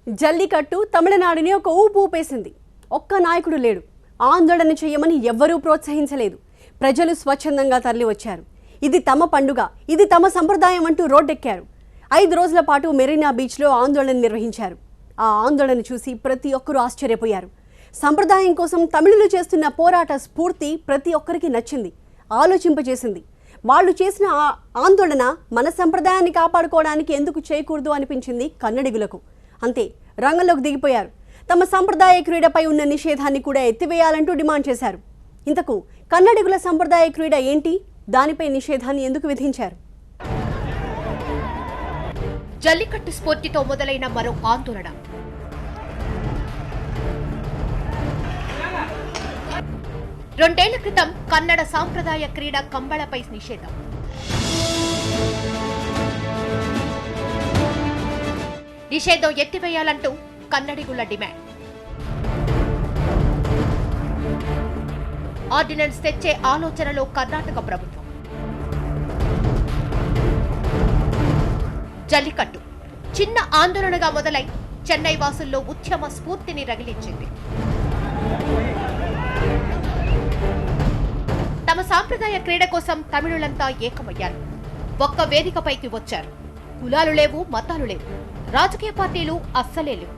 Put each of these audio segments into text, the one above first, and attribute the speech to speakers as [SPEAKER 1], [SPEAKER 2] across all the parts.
[SPEAKER 1] జల్లికట్టు తమిళనాడుని ఒక ఊపు ఊపేసింది. ఒక్క నాయకుడు లేడు. ఆందోళన చేయమని ఎవ్వరూ ప్రోత్సహించలేదు. ప్రజలు స్వచ్ఛందంగా తరలి వచ్చారు. ఇది తమ పండుగ, ఇది తమ సంప్రదాయం అంటూ రోడ్డెక్కారు. 5 రోజుల పాటు మెరీనా బీచ్లో ఆందోళన నిర్వహించారు. ఆ ఆందోళన చూసి ప్రతి ఒక్కరూ ఆశ్చర్యపోయారు. సంప్రదాయం కోసం తమిళులు చేస్తున్న పోరాట స్ఫూర్తి ప్రతి ఒక్కరికి నచ్చింది, ఆలోచింపజేసింది. వాళ్ళు చేసిన ఆందోళన మన సంప్రదాయాన్ని కాపాడుకోవడానికి ఎందుకు చేయకూడదు అనిపించింది కన్నడిగులకు. అంతే, రంగంలోకి దిగిపోయారు. తమ సంప్రదాయ క్రీడపై ఉన్న నిషేధాన్ని కూడా ఎత్తివేయాలంటూ డిమాండ్ చేశారు. ఇంతకు కన్నడిగుల సంప్రదాయ క్రీడ ఏంటి, దానిపై నిషేధాన్ని ఎందుకు విధించారు?
[SPEAKER 2] జల్లికట్టు స్ఫూర్తితో మొదలైన మరో ఆందోళన. రెండేళ్ల క్రితం కన్నడ సాంప్రదాయ క్రీడ కంబళపై నిషేధం. నిషేధం ఎత్తివేయాలంటూ కన్నడిగుల డిమాండ్. ఆర్డినెన్స్ తెచ్చే ఆలోచనలో కర్ణాటక ప్రభుత్వం. జల్లికట్టు చిన్న ఆందోళనగా మొదలై చెన్నై వాసుల్లో ఉద్యమ స్ఫూర్తిని రగిలించింది. తమ సాంప్రదాయ క్రీడ కోసం తమిళులంతా ఏకమయ్యారు. ఒక్క వేదికపైకి వచ్చారు. కులాలు లేవు, మతాలు లేవు, రాజకీయ పార్టీలు అస్సలే లేవు.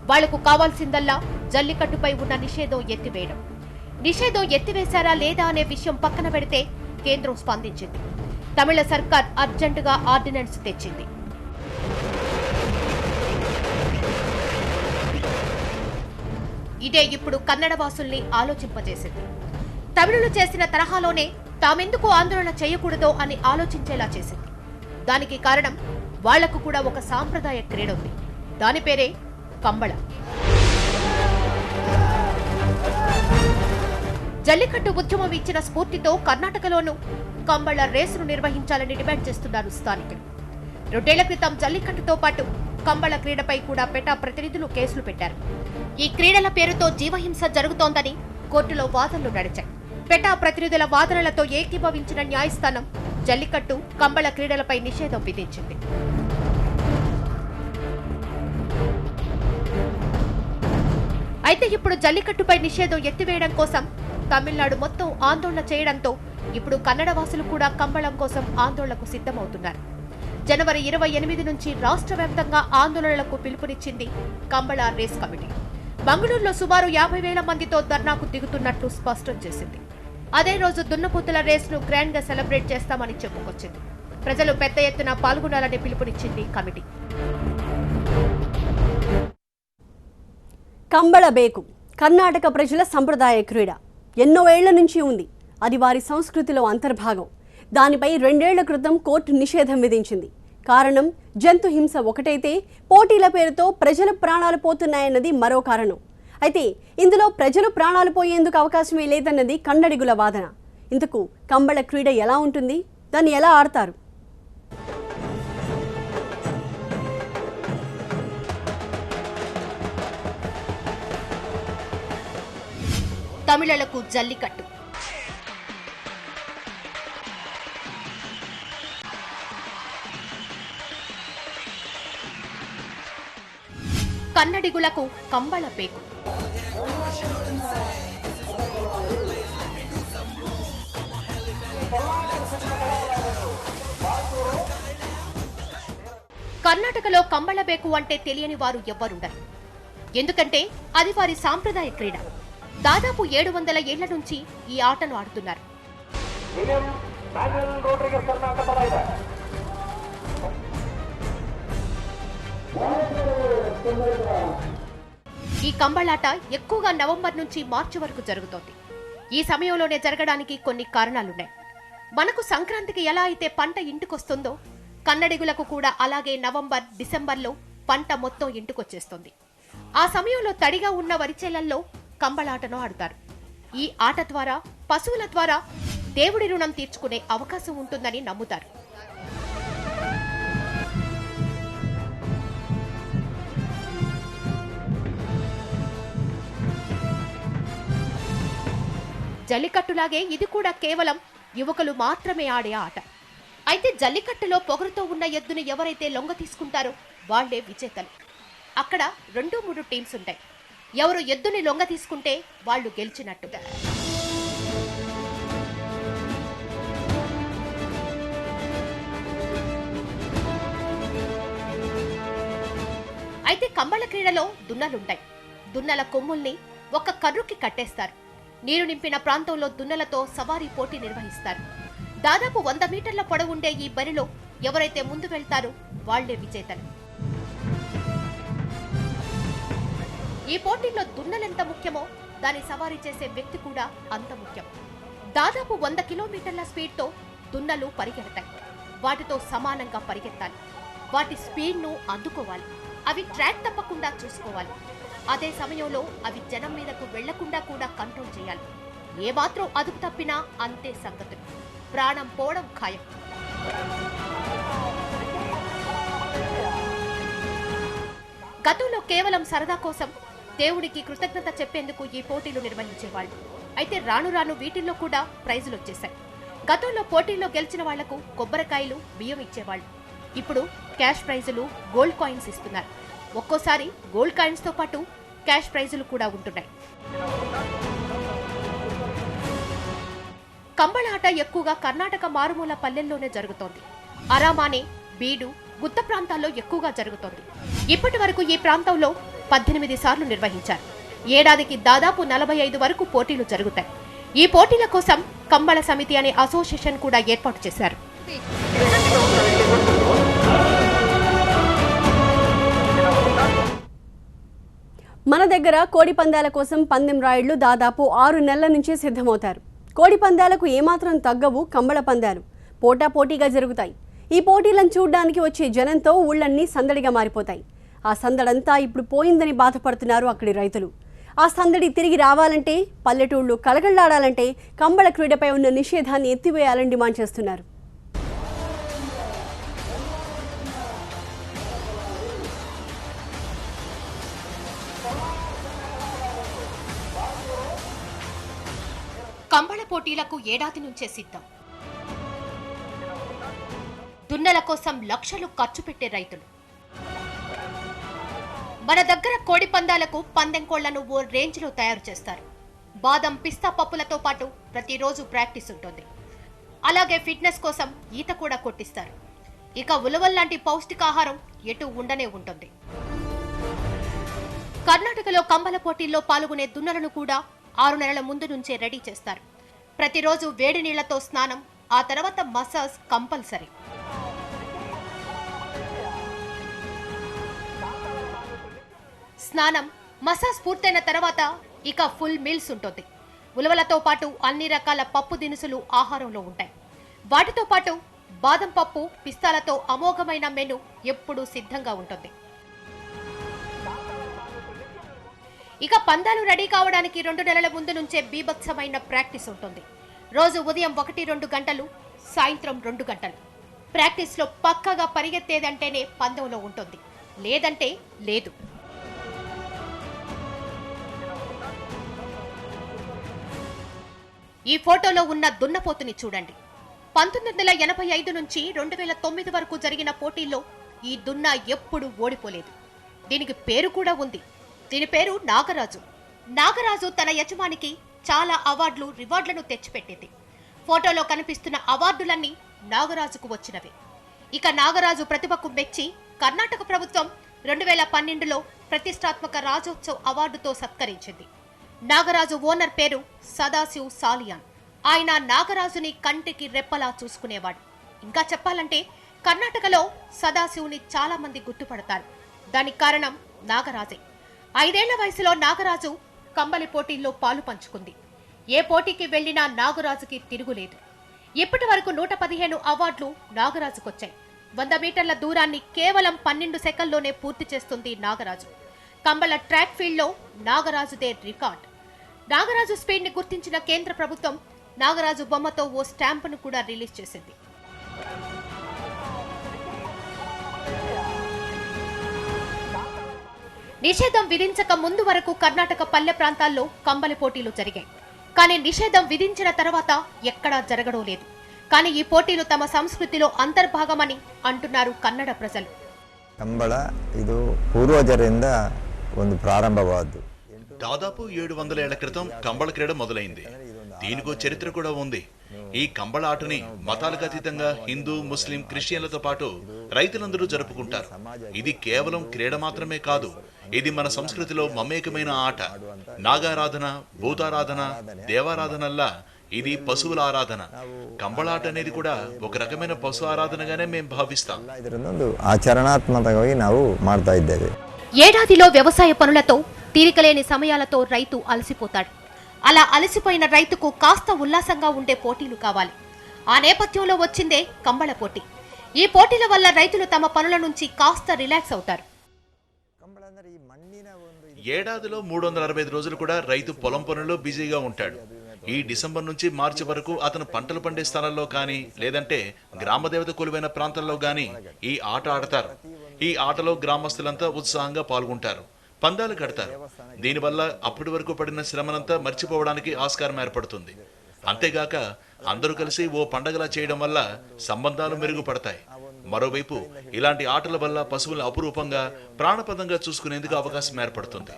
[SPEAKER 2] వాళ్లకు కావాల్సిందల్లా జల్లికట్టుపై ఉన్న నిషేధం ఎత్తివేయడం. నిషేధం ఎత్తివేశారా లేదా అనే విషయం పక్కన పెడితే కేంద్రం స్పందించింది. తమిళ సర్కార్ అర్జెంటుగా ఆర్డినెన్స్ తెచ్చింది. ఇదే ఇప్పుడు కన్నడ వాసుల్ని ఆలోచింపజేసింది. తమిళులు చేసిన తరహాలోనే తామెందుకు ఆందోళన చేయకూడదో అని ఆలోచించేలా చేసింది. దానికి కారణం వాళ్లకు కూడా ఒక సాంప్రదాయ క్రీడ ఉంది. దాని పేరే కంబళ. జల్లికట్టు ఉద్యమం ఇచ్చిన స్ఫూర్తితో కర్ణాటకలోనూ కంబళ రేసును నిర్వహించాలని డిమాండ్ చేస్తున్నారు స్థానికులు. 2 ఏళ్ల క్రితం జల్లికట్టుతో పాటు కంబళ క్రీడపై కూడా పెటా ప్రతినిధులు కేసులు పెట్టారు. ఈ క్రీడల పేరుతో జీవహింస జరుగుతోందని కోర్టులో వాదనలు నడిచాయి. పెటా ప్రతినిధుల వాదనలతో ఏకీభవించిన న్యాయస్థానం జల్లికట్టు, కంబళ క్రీడలపై నిషేధం విధించింది. అయితే ఇప్పుడు జల్లికట్టుపై నిషేధం ఎత్తివేయడం కోసం తమిళనాడు మొత్తం ఆందోళన చేయడంతో ఇప్పుడు కన్నడ వాసులు కూడా కంబళం కోసం ఆందోళనకు సిద్ధమవుతున్నారు. జనవరి 28 నుంచి రాష్ట్ర వ్యాప్తంగా ఆందోళనలకు పిలుపునిచ్చింది కంబళ రేస్ కమిటీ. మంగళూరులో సుమారు 50,000 మందితో ధర్నాకు దిగుతున్నట్లు స్పష్టం చేసింది. అదే రోజు దున్నపోతుల రేసును గ్రాండ్ గా సెలబ్రేట్ చేస్తామని చెప్పుకొచ్చింది. ప్రజలు పెద్ద ఎత్తున పాల్గొనాలని పిలుపునిచ్చింది కమిటీ.
[SPEAKER 1] కంబళ బేకు కర్ణాటక ప్రజల సంప్రదాయ క్రీడ. ఎన్నో ఏళ్ల నుంచి ఉంది. అది వారి సంస్కృతిలో అంతర్భాగం. దానిపై 2 ఏళ్ల క్రితం కోర్టు నిషేధం విధించింది. కారణం జంతు హింస ఒకటైతే పోటీల పేరుతో ప్రజల ప్రాణాలు పోతున్నాయన్నది మరో కారణం. అయితే ఇందులో ప్రజలు ప్రాణాలు పోయేందుకు అవకాశమే లేదన్నది కన్నడిగుల వాదన. ఇంతకు కంబళ క్రీడ ఎలా ఉంటుంది, దాన్ని ఎలా ఆడతారు?
[SPEAKER 2] తమిళలకు జల్లికట్టు. కన్నడిగులకు కంబళ పేకు. కర్ణాటకలో కంబళ బేకు అంటే తెలియని వారు ఎవ్వరుండరు. ఎందుకంటే అది వారి సాంప్రదాయ క్రీడ. దాదాపు 700 ఏళ్ల నుంచి ఈ ఆటను ఆడుతున్నారు. ఈ కంబళాట ఎక్కువగా నవంబర్ నుంచి మార్చి వరకు జరుగుతోంది. ఈ సమయంలోనే జరగడానికి కొన్ని కారణాలున్నాయి. మనకు సంక్రాంతికి ఎలా అయితే పంట ఇంటికొస్తుందో కన్నడిగులకు కూడా అలాగే నవంబర్, డిసెంబర్లో పంట మొత్తం ఇంటికొచ్చేస్తుంది. ఆ సమయంలో తడిగా ఉన్న వరిచేలల్లో కంబళాటను ఆడతారు. ఈ ఆట ద్వారా పశువుల ద్వారా దేవుడి రుణం తీర్చుకునే అవకాశం ఉంటుందని నమ్ముతారు. జల్లికట్టులాగే ఇది కూడా కేవలం యువకులు మాత్రమే ఆడే ఆట. అయితే జల్లికట్టులో పొగరుతో ఉన్న ఎద్దును ఎవరైతే లొంగ తీసుకుంటారో వాళ్లే విజేతలు. అక్కడ 2-3 టీమ్స్ ఉంటాయి. ఎవరు ఎద్దుని లొంగ తీసుకుంటే వాళ్ళు గెలిచినట్టు. అయితే కంబళ క్రీడలో దున్నలుంటాయి. దున్నల కొమ్ముల్ని ఒక కర్రుకి కట్టేస్తారు. నీరు నింపిన ప్రాంతంలో దున్నలతో సవారీ పోటీ నిర్వహిస్తారు. దాదాపు 100 మీటర్ల పొడవుండే ఈ బరిలో ఎవరైతే ముందు వెళ్తారో వాళ్లే విజేతలు. ఈ పోటీల్లో దున్నలెంత ముఖ్యమో దాని సవారీ చేసే వ్యక్తి కూడా అంత ముఖ్యం. దాదాపు 100 కిలోమీటర్ల స్పీడ్తో దున్నలు పరిగెడతాయి. వాటితో సమానంగా పరిగెత్తాలి. వాటి స్పీడ్ను అందుకోవాలి. అవి ట్రాక్ తప్పకుండా చూసుకోవాలి. అదే సమయంలో అవి జనం మీదకు వెళ్లకుండా కూడా కంట్రోల్ చేయాలి. ఏమాత్రం అదుపు తప్పినా అంతే సంగతులు. ప్రాణం పోవడం ఖాయం. గతంలో కేవలం సరదా కోసం దేవుడికి కృతజ్ఞత చెప్పేందుకు ఈ పోటీలు నిర్వహించేవాళ్లు. అయితే రాను రాను వీటిల్లో కూడా ప్రైజులు వచ్చేశాయి. గతంలో పోటీల్లో గెలిచిన వాళ్లకు కొబ్బరికాయలు, బియ్యం ఇచ్చేవాళ్లు. ఇప్పుడు క్యాష్ ప్రైజులు, గోల్డ్ కాయిన్స్ ఇస్తున్నారు. ఒక్కోసారి గోల్డ్ కాయిన్స్ తో పాటు క్యాష్ ప్రైజులు కూడా ఉంటున్నాయి. కంబళ ఆట ఎక్కువగా కర్ణాటక మారుమూల పల్లెల్లోనే జరుగుతోంది. అరామానే, బీడు, గుత్త ప్రాంతాల్లో ఎక్కువగా జరుగుతోంది. ఇప్పటి వరకు ఈ ప్రాంతంలో 18 సార్లు నిర్వహించారు. ఏడాదికి దాదాపు 45 వరకు పోటీలు జరుగుతాయి. ఈ పోటీల కోసం కంబళ సమితి అనే అసోసియేషన్ కూడా ఏర్పాటు చేశారు.
[SPEAKER 1] మన దగ్గర కోడి పందాల కోసం పందెం రాయుళ్లు దాదాపు 6 నెలల నుంచి సిద్ధమవుతారు. కోడి పందాలకు ఏమాత్రం తగ్గవు కంబళ పందాలు. పోటాపోటీగా జరుగుతాయి. ఈ పోటీలను చూడ్డానికి వచ్చే జనంతో ఊళ్ళన్నీ సందడిగా మారిపోతాయి. ఆ సందడంతా ఇప్పుడు పోయిందని బాధపడుతున్నారు అక్కడి రైతులు. ఆ సందడి తిరిగి రావాలంటే, పల్లెటూళ్లు కలగళ్లాడాలంటే కంబళ క్రీడపై ఉన్న నిషేధాన్ని ఎత్తివేయాలని డిమాండ్ చేస్తున్నారు.
[SPEAKER 2] కంబళ పోటీలకు ఏడాది నుంచే సిద్ధం. దున్నల కోసం లక్షలు ఖర్చు పెట్టే రైతులు. మన దగ్గర కోడి పందాలకు పందెం కోళ్లను ఓ రేంజ్లో తయారు చేస్తారు. బాదం, పిస్తా పప్పులతో పాటు ప్రతిరోజు ప్రాక్టీస్ ఉంటుంది. అలాగే ఫిట్నెస్ కోసం ఈత కూడా కొట్టిస్తారు. ఇక ఉలవల్లాంటి పౌష్టికాహారం ఎటు ఉండనే ఉంటుంది. కర్ణాటకలో కంబళ పోటీల్లో పాల్గొనే దున్నలను కూడా 6 నెలల ముందు నుంచే రెడీ చేస్తారు. ప్రతిరోజు వేడి నీళ్లతో స్నానం, ఆ తర్వాత మసాజ్ కంపల్సరీ. స్నానం, మసాజ్ పూర్తయిన తర్వాత ఇక ఫుల్ మీల్స్ ఉంటుంది. ఉలవలతో పాటు అన్ని రకాల పప్పు దినుసులు ఆహారంలో ఉంటాయి. వాటితో పాటు బాదం పప్పు, పిస్తాలతో అమోఘమైన మెను ఎప్పుడూ సిద్ధంగా ఉంటుంది. ఇక పందాలు రెడీ కావడానికి 2 నెలల ముందు నుంచే బీభత్సమైన ప్రాక్టీస్ ఉంటుంది. రోజు ఉదయం 1-2 గంటలు, సాయంత్రం 2 గంటలు. ప్రాక్టీస్ లో పక్కగా పరిగెత్తేదంటేనే పందెంలో ఉంటుంది, లేదంటే లేదు. ఈ ఫోటోలో ఉన్న దున్నపోతుని చూడండి. 1985 నుంచి 2009 వరకు జరిగిన పోటీల్లో ఈ దున్న ఎప్పుడూ ఓడిపోలేదు. దీనికి పేరు కూడా ఉంది. దీని పేరు నాగరాజు. నాగరాజు తన యజమానికి చాలా అవార్డులు, రివార్డులను తెచ్చిపెట్టింది. ఫోటోలో కనిపిస్తున్న అవార్డులన్నీ నాగరాజుకు వచ్చినవే. ఇక నాగరాజు ప్రతిభకు మెచ్చి కర్ణాటక ప్రభుత్వం 2012లో ప్రతిష్టాత్మక రాజోత్సవ్ అవార్డుతో సత్కరించింది. నాగరాజు ఓనర్ పేరు సదాశివ్ సాలియాన్. ఆయన నాగరాజుని కంటికి రెప్పలా చూసుకునేవాడు. ఇంకా చెప్పాలంటే కర్ణాటకలో సదాశివుని చాలా మంది గుర్తుపడతారు. దానికి కారణం నాగరాజే. 5 ఏళ్ల వయసులో నాగరాజు కంబళి పోటీల్లో పాలు పంచుకుంది. ఏ పోటీకి వెళ్లినా నాగరాజుకి తిరుగులేదు. ఇప్పటి వరకు 115 అవార్డులు నాగరాజుకొచ్చాయి. 100 మీటర్ల దూరాన్ని కేవలం 12 సెకన్లోనే పూర్తి చేస్తుంది నాగరాజు. కంబళ ట్రాక్ ఫీల్డ్లో నాగరాజుదే రికార్డ్. నాగరాజు స్పీడ్ ని గుర్తించిన కేంద్ర ప్రభుత్వం నాగరాజు బొమ్మతో ఓ స్టాంపును కూడా రిలీజ్ చేసింది. నిషేధం విధించక ముందు వరకు కర్ణాటక పల్లె ప్రాంతాల్లో కంబళి పోటీలు జరిగాయి. కానీ నిషేధం విధించిన తర్వాత ఎక్కడా జరగడం లేదు. కానీ ఈ పోటీలు తమ సంస్కృతిలో అంతర్భాగమని అంటున్నారు కన్నడ ప్రజలు.
[SPEAKER 3] ಕಂಬಳ ಇದು పూర్వజರಿಂದ ಒಂದು ప్రారంభವಾದ್ದು.
[SPEAKER 4] దాదాపు 700 ఏళ్ల క్రితం కంబళ క్రీడ మొదలైంది. దీనికో చరిత్ర కూడా ఉంది. ఈ కంబళ ఆటని మతాలకు అతీతంగా హిందూ, ముస్లిం, క్రిస్టియన్లతో పాటు రైతులందరూ జరుపుకుంటారు. ఇది కేవలం క్రీడ మాత్రమే కాదు, ఇది మన సంస్కృతిలో మమేకమైన ఆట. నాగారాధన, భూతారాధన, దేవారాధనల్లా ఇది పశువుల ఆరాధన. కంబళాట అనేది కూడా ఒక రకమైన పశు ఆరాధనగానే మేము భావిస్తాం.
[SPEAKER 3] ಇದರೊಂದು ಆಚರಣಾತ್ಮಕವಾಗಿ ನಾವು ಮಾಡ್ತಾ ಇದ್ದೇವೆ.
[SPEAKER 2] ఏడాదిలో వ్యవసాయ పనులతో తీరికలేని సమయాలతో రైతు అలసిపోతాడు. అలా అలసిపోయిన రైతుకు కాస్త ఉల్లాసంగా ఉండే పోటీలు కావాలి. ఆ నేపథ్యంలో వచ్చిందే కంబళ పోటీ. ఈ పోటీల వల్ల రైతులు తమ పనుల నుంచి కాస్త రిలాక్స్ అవుతారు.
[SPEAKER 4] ఏడాదిలో 365 రోజులు కూడా రైతు పొలం పనుల్లో బిజీగా ఉంటాడు. ఈ డిసెంబర్ నుంచి మార్చి వరకు అతను పంటలు పండే స్థలాల్లో కానీ లేదంటే గ్రామదేవత కొలువైన ప్రాంతాల్లో గాని ఈ ఆట ఆడతారు. ఈ ఆటలో గ్రామస్తులంతా ఉత్సాహంగా పాల్గొంటారు, పందాలు కడతారు. దీనివల్ల అప్పటి వరకు పడిన శ్రమనంతా మర్చిపోవడానికి ఆస్కారం ఏర్పడుతుంది. అంతేగాక అందరూ కలిసి ఓ పండగలా చేయడం వల్ల సంబంధాలు మెరుగుపడతాయి. మరోవైపు ఇలాంటి ఆటల వల్ల పశువులను అపురూపంగా, ప్రాణపదంగా చూసుకునేందుకు అవకాశం ఏర్పడుతుంది.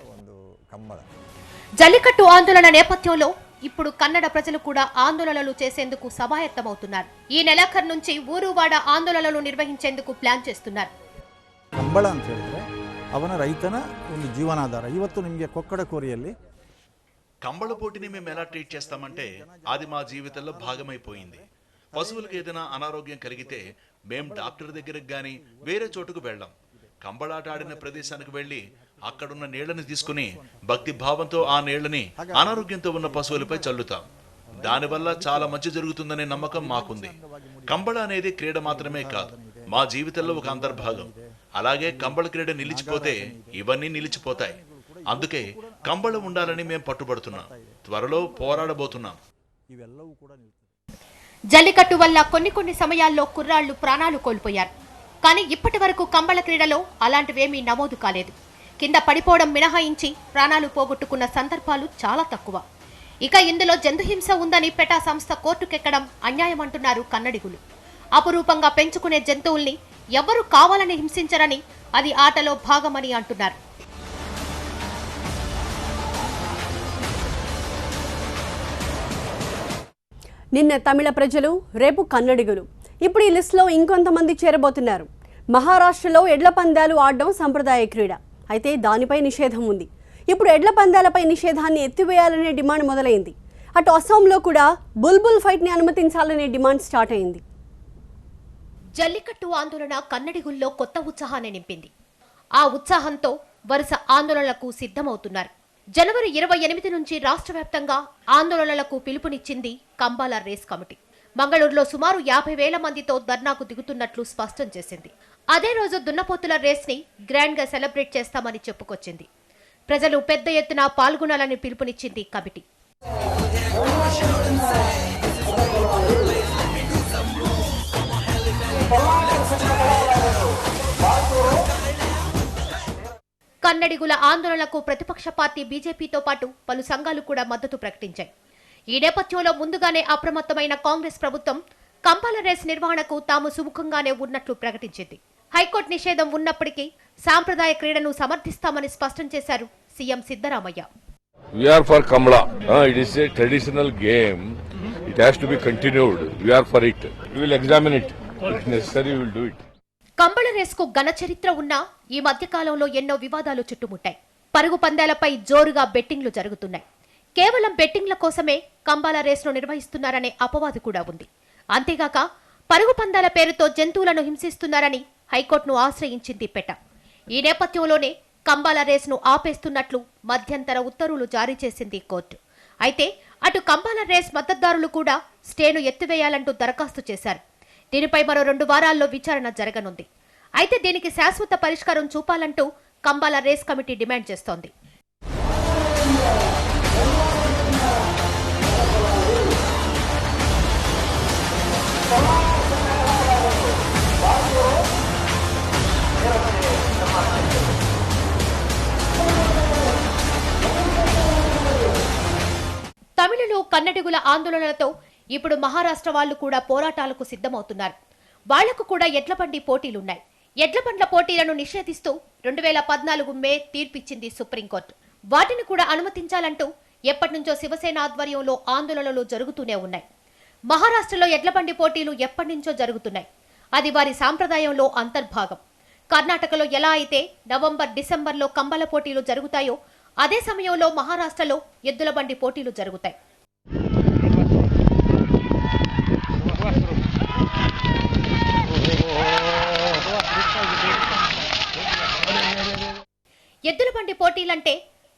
[SPEAKER 2] జల్లికట్టు ఆందోళన నేపథ్యంలో ఇప్పుడు కన్నడ ప్రజలు కూడా ఆందోళనలు చేసేందుకు సమాయత్తమవుతున్నారు. ఈ నెలాఖరు నుంచి ఊరువాడ ఆందోళనలు నిర్వహించేందుకు ప్లాన్ చేస్తున్నారు.
[SPEAKER 5] ಕಂಬಳ ಅಂತ ಹೇಳಿದ್ರೆ ಅವನ ರೈತನ ಒಂದು ಜೀವನಾಧಾರ. ಇವತ್ತು ನಿಮಗೆ ಕೊಕ್ಕಡ ಕೋರಿಯಲ್ಲಿ
[SPEAKER 4] కంబళ పోటీని మేము ఎలా ట్రీట్ చేస్తామంటే అది మా జీవితంలో భాగమైపోయింది. పశువులకు ఏదైనా అనారోగ్యం కలిగితే మేం డాక్టర్ దగ్గరకు గాని వేరే చోటుకు వెళ్ళాం. కంబళాట ఆడిన ప్రదేశానికి వెళ్లి అక్కడున్న నీళ్లను తీసుకుని భక్తి భావంతో ఆ నీళ్లని అనారోగ్యంతో ఉన్న పశువులపై చల్లుతాం. దానివల్ల చాలా మంచి జరుగుతుందనే నమ్మకం మాకుంది. కంబళ అనేది క్రీడ మాత్రమే కాదు, మా జీవితంలో ఒక అంతర్భాగం. అలాగే కంబళ క్రీడ నిలిచిపోతే ఇవన్నీ నిలిచిపోతాయి. అందుకే కంబళ ఉండాలని మేము పట్టుబడుతున్నాం. త్వరలో పోరాడబోతున్నాం.
[SPEAKER 2] జల్లికట్టు వల్ల కొన్ని సమయాల్లో కుర్రాళ్లు ప్రాణాలు కోల్పోయారు. కానీ ఇప్పటి వరకు కంబళ క్రీడలో అలాంటివేమీ నమోదు కాలేదు. కింద పడిపోవడం మినహాయించి ప్రాణాలు పోగొట్టుకున్న సందర్భాలు చాలా తక్కువ. ఇక ఇందులో జంతుహింస ఉందని పెటా సంస్థ కోర్టుకెక్కడం అన్యాయమంటున్నారు కన్నడిగులు. అపురూపంగా పెంచుకునే జంతువుల్ని ఎవరు కావాలని హింసించరని, అది ఆటలో భాగమని అంటున్నారు.
[SPEAKER 1] నిన్న తమిళ ప్రజలు, రేపు కన్నడిగులు. ఇప్పుడు ఈ లిస్టులో ఇంకొంతమంది చేరబోతున్నారు. మహారాష్ట్రలో ఎడ్ల పందాలు ఆడడం సంప్రదాయ క్రీడ. అయితే దానిపై నిషేధం ఉంది. ఇప్పుడు ఎడ్ల పందాలపై నిషేధాన్ని ఎత్తివేయాలనే డిమాండ్ మొదలైంది. అటు అస్సాంలో కూడా బుల్బుల్ ఫైట్ని అనుమతించాలనే డిమాండ్ స్టార్ట్ అయింది.
[SPEAKER 2] జల్లికట్టు ఆందోళన కన్నడిగుల్లో కొత్త ఉత్సాహాన్ని నింపింది. ఆ ఉత్సాహంతో వరుస ఆందోళనలకు సిద్ధమవుతున్నారు. జనవరి 28 నుంచి రాష్ట్ర వ్యాప్తంగా ఆందోళనలకు పిలుపునిచ్చింది కంబాల రేస్ కమిటీ. మంగళూరులో సుమారు 50,000 మందితో ధర్నాకు దిగుతున్నట్లు స్పష్టం చేసింది. అదే రోజు దున్నపోతుల రేస్ ని గ్రాండ్ గా సెలబ్రేట్ చేస్తామని చెప్పుకొచ్చింది. ప్రజలు పెద్ద ఎత్తున పాల్గొనాలని పిలుపునిచ్చింది కమిటీ. కన్నడిగుల ఆందోళనకు ప్రతిపక్ష పార్టీ బీజేపీతో పాటు పలు సంఘాలు కూడా మద్దతు ప్రకటించాయి. ఈ నేపథ్యంలో ముందుగానే అప్రమత్తమైన కాంగ్రెస్ ప్రభుత్వం కంబాల రేస్ నిర్వహణకు తాము సుముఖంగానే ఉన్నట్లు ప్రకటించింది. హైకోర్టు నిషేధం ఉన్నప్పటికీ సాంప్రదాయ క్రీడను సమర్థిస్తామని స్పష్టం చేశారు CM Siddaramaiah.
[SPEAKER 6] We are for Kamla. It is a traditional game. It has to be continued. We are for it. We will examine it. If necessary, we will do it.
[SPEAKER 2] Kambala రేస్కు ఘన చరిత్ర ఉన్నా ఈ మధ్య కాలంలో ఎన్నో వివాదాలు చుట్టుముట్టాయి. పరుగు పందాలపై జోరుగా బెట్టింగ్లు జరుగుతున్నాయి. కేవలం బెట్టింగ్ల కోసమే కంబాల రేస్ను నిర్వహిస్తున్నారనే అపవాదు కూడా ఉంది. అంతేగాక పరుగు పందాల పేరుతో జంతువులను హింసిస్తున్నారని హైకోర్టును ఆశ్రయించింది పెట. ఈ నేపథ్యంలోనే కంబాల రేస్ను ఆపేస్తున్నట్లు మధ్యంతర ఉత్తర్వులు జారీ చేసింది కోర్టు. అయితే అటు కంబాల రేస్ మద్దతుదారులు కూడా స్టేను ఎత్తివేయాలంటూ దరఖాస్తు చేశారు. దీనిపై మరో 2 వారాల్లో విచారణ జరగనుంది. అయితే దీనికి శాశ్వత పరిష్కారం చూపాలంటూ కంబాల రేస్ కమిటీ డిమాండ్ చేస్తోంది. తమిళులు, కన్నడిగుల ఆందోళనలతో ఇప్పుడు మహారాష్ట్ర వాళ్లు కూడా పోరాటాలకు సిద్ధమవుతున్నారు. వాళ్లకు కూడా ఎడ్ల బండి పోటీలున్నాయి. ఎడ్లబండ్ల పోటీలను నిషేధిస్తూ 2014 మే తీర్పిచ్చింది సుప్రీంకోర్టు. వాటిని కూడా అనుమతించాలంటూ ఎప్పటినుంచో శివసేన ఆధ్వర్యంలో ఆందోళనలు జరుగుతూనే ఉన్నాయి. మహారాష్ట్రలో ఎడ్లబండి పోటీలు ఎప్పటినుంచో జరుగుతున్నాయి. అది వారి సాంప్రదాయంలో అంతర్భాగం. కర్ణాటకలో ఎలా అయితే నవంబర్, డిసెంబర్లో కంబల పోటీలు జరుగుతాయో అదే సమయంలో మహారాష్ట్రలో ఎద్దుల బండి పోటీలు జరుగుతాయి. ఎద్దుల బండి పోటీలంటే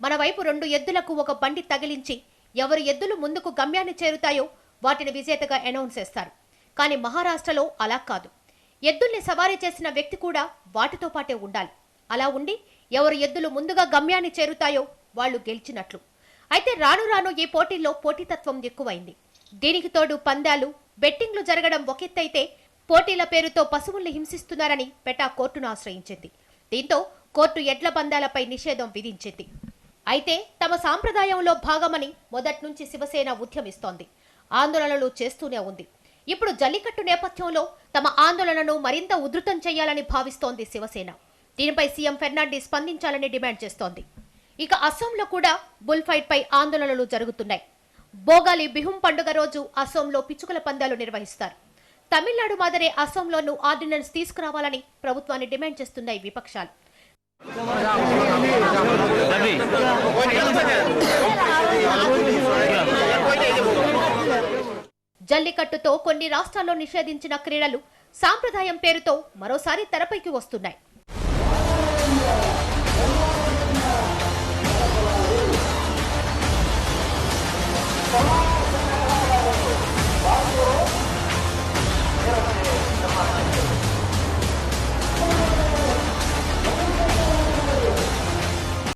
[SPEAKER 2] మన వైపు 2 ఎద్దులకు ఒక బండి తగిలించి ఎవరు ఎద్దులు ముందుకు గమ్యాన్ని చేరుతాయో వాటిని విజేతగా అనౌన్స్ చేస్తారు. కానీ మహారాష్ట్రలో అలా కాదు. ఎద్దుల్ని సవారీ చేసిన వ్యక్తి కూడా వాటితో పాటే ఉండాలి. అలా ఉండి ఎవరు ఎద్దులు ముందుగా గమ్యాన్ని చేరుతాయో వాళ్ళు గెలిచినట్లు. అయితే రాను రాను ఈ పోటీల్లో పోటీతత్వం ఎక్కువైంది. దీనికి తోడు పందాలు, బెట్టింగ్లు జరగడం ఒకెత్తైతే పోటీల పేరుతో పశువుల్ని హింసిస్తున్నారని పెటా కోర్టును ఆశ్రయించింది. దీంతో కోర్టు ఎడ్ల పందాలపై నిషేధం విధించింది. అయితే తమ సాంప్రదాయంలో భాగమని మొదటి నుంచి శివసేన ఉద్యమిస్తోంది. ఆందోళనలు చేస్తూనే ఉంది. ఇప్పుడు జల్లికట్టు నేపథ్యంలో తమ ఆందోళనను మరింత ఉధృతం చేయాలని భావిస్తోంది శివసేన. దీనిపై సీఎం ఫెర్నాండీస్ స్పందించాలని డిమాండ్ చేస్తోంది. ఇక అస్సాంలో కూడా బుల్ ఫైట్ పై ఆందోళనలు జరుగుతున్నాయి. బోగాలి బిహుం పండుగ రోజు అస్సాంలో పిచ్చుకల పందాలు నిర్వహిస్తారు. తమిళనాడు మాదిరే అస్సాంలోనూ ఆర్డినెన్స్ తీసుకురావాలని ప్రభుత్వాన్ని డిమాండ్ చేస్తున్నాయి విపక్షాలు. జల్లికట్టుతో కొన్ని రాష్ట్రాల్లో నిషేధించిన క్రీడలు సాంప్రదాయం పేరుతో మరోసారి తెరపైకి వస్తున్నాయి.